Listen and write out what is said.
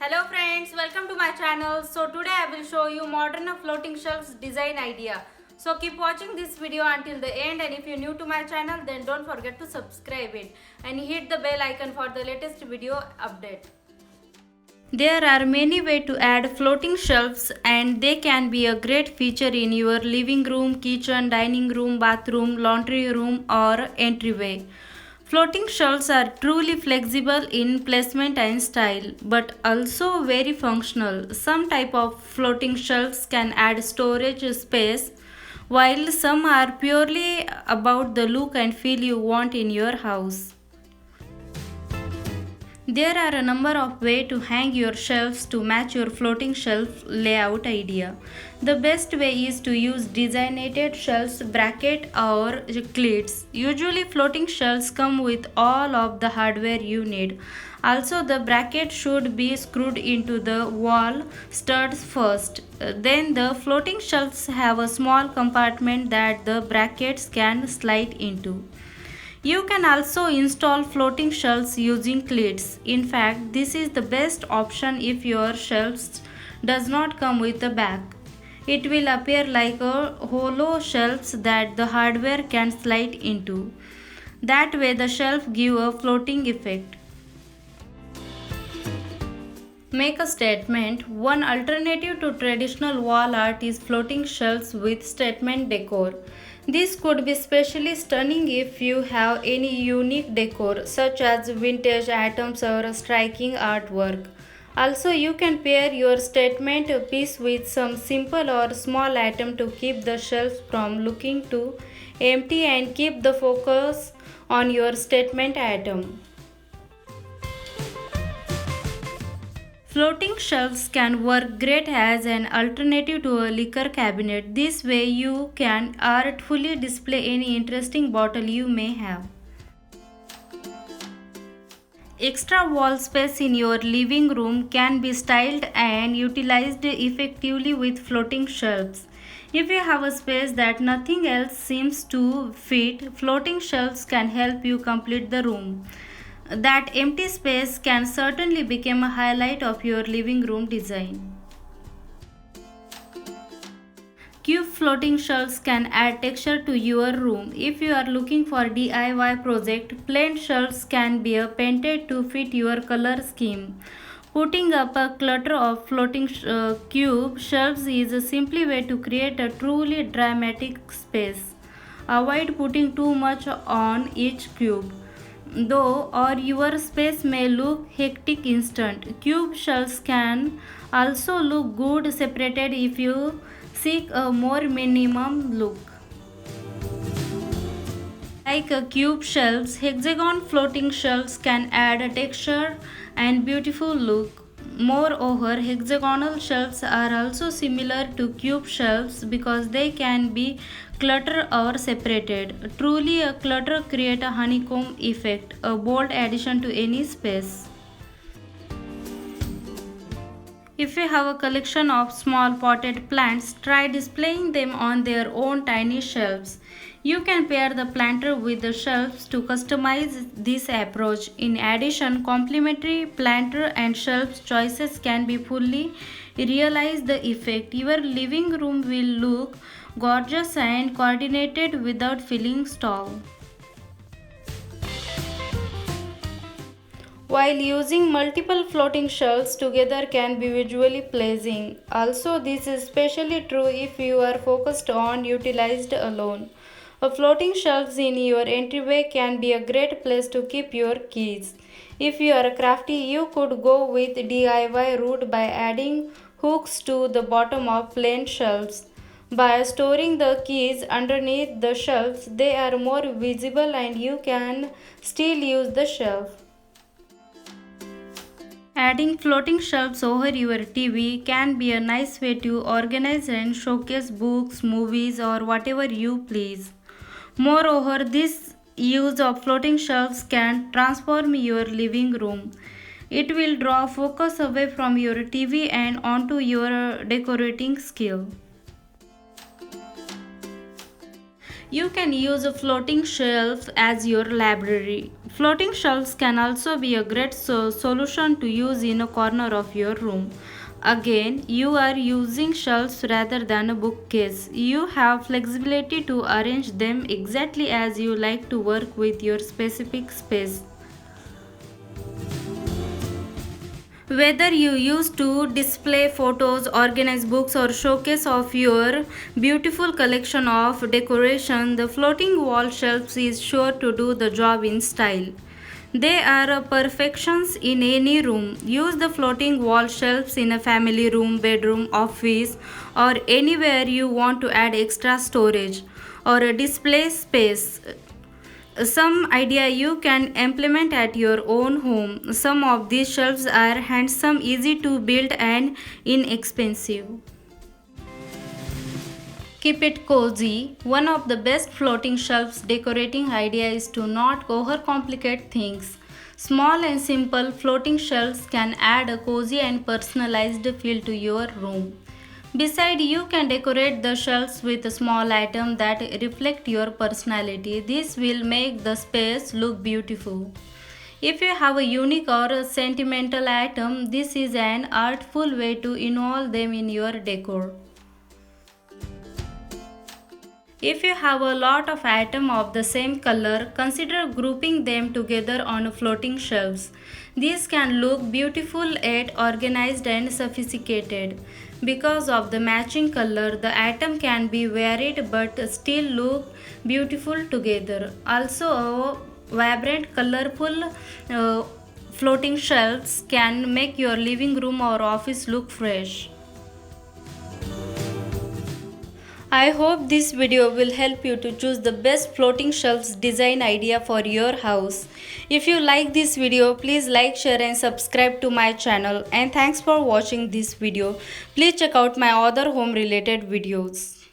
Hello friends, welcome to my channel. So today I will show you modern floating shelves design idea. So keep watching this video until the end, and if you're new to my channel then don't forget to subscribe it and hit the bell icon for the latest video update. There are many ways to add floating shelves, and they can be a great feature in your living room, kitchen, dining room, bathroom, laundry room or entryway. Floating shelves are truly flexible in placement and style, but also very functional. Some type of floating shelves can add storage space, while some are purely about the look and feel you want in your house. There are a number of ways to hang your shelves to match your floating shelf layout idea. The best way is to use designated shelves, bracket or cleats. Usually floating shelves come with all of the hardware you need. Also, the bracket should be screwed into the wall studs first. Then the floating shelves have a small compartment that the brackets can slide into. You can also install floating shelves using cleats. In fact, this is the best option if your shelves does not come with a back. It will appear like a hollow shelves that the hardware can slide into. That way the shelf give a floating effect. Make a statement. One alternative to traditional wall art is floating shelves with statement decor. This could be especially stunning if you have any unique decor, such as vintage items or striking artwork. Also, you can pair your statement piece with some simple or small item to keep the shelf from looking too empty and keep the focus on your statement item. Floating shelves can work great as an alternative to a liquor cabinet. This way you can artfully display any interesting bottle you may have. Extra wall space in your living room can be styled and utilized effectively with floating shelves. If you have a space that nothing else seems to fit, floating shelves can help you complete the room. That empty space can certainly become a highlight of your living room design. Cube floating shelves can add texture to your room. If you are looking for DIY project, plain shelves can be painted to fit your color scheme. Putting up a clutter of floating cube shelves is a simply way to create a truly dramatic space. Avoid putting too much on each cube, though, or your space may look hectic instant. Cube shells can also look good separated if you seek a more minimum look. Like a cube shelves, hexagon floating shelves can add a texture and beautiful look. Moreover, hexagonal shelves are also similar to cube shelves because they can be cluttered or separated. Truly, a clutter creates a honeycomb effect, a bold addition to any space. If you have a collection of small potted plants, try displaying them on their own tiny shelves. You can pair the planter with the shelves to customize this approach. In addition, complementary planter and shelves choices can be fully realize the effect. Your living room will look gorgeous and coordinated without feeling stalled. While using multiple floating shelves together can be visually pleasing. Also, this is especially true if you are focused on utilized alone. A floating shelves in your entryway can be a great place to keep your keys. If you are crafty, you could go with DIY route by adding hooks to the bottom of plain shelves. By storing the keys underneath the shelves, they are more visible and you can still use the shelf. Adding floating shelves over your TV can be a nice way to organize and showcase books, movies, or whatever you please. Moreover, this use of floating shelves can transform your living room. It will draw focus away from your TV and onto your decorating skill. You can use a floating shelf as your library. Floating shelves can also be a great solution to use in a corner of your room. Again, you are using shelves rather than a bookcase. You have flexibility to arrange them exactly as you like to work with your specific space. Whether you use to display photos, organize books, or showcase of your beautiful collection of decoration, the floating wall shelves is sure to do the job in style. They are perfections in any room. Use the floating wall shelves in a family room, bedroom, office, or anywhere you want to add extra storage or a display space. Some idea you can implement at your own home. Some of these shelves are handsome, easy to build, and inexpensive. Keep it cozy. One of the best floating shelves decorating idea is to not overcomplicate things. Small and simple floating shelves can add a cozy and personalized feel to your room. Besides, you can decorate the shelves with small items that reflect your personality. This will make the space look beautiful. If you have a unique or a sentimental item, this is an artful way to involve them in your decor. If you have a lot of items of the same color, consider grouping them together on floating shelves. These can look beautiful yet organized and sophisticated. Because of the matching color, the item can be varied but still look beautiful together. Also, a vibrant, colorful floating shelves can make your living room or office look fresh. I hope this video will help you to choose the best floating shelves design idea for your house. If you like this video, please like, share and subscribe to my channel, and thanks for watching this video. Please check out my other home related videos.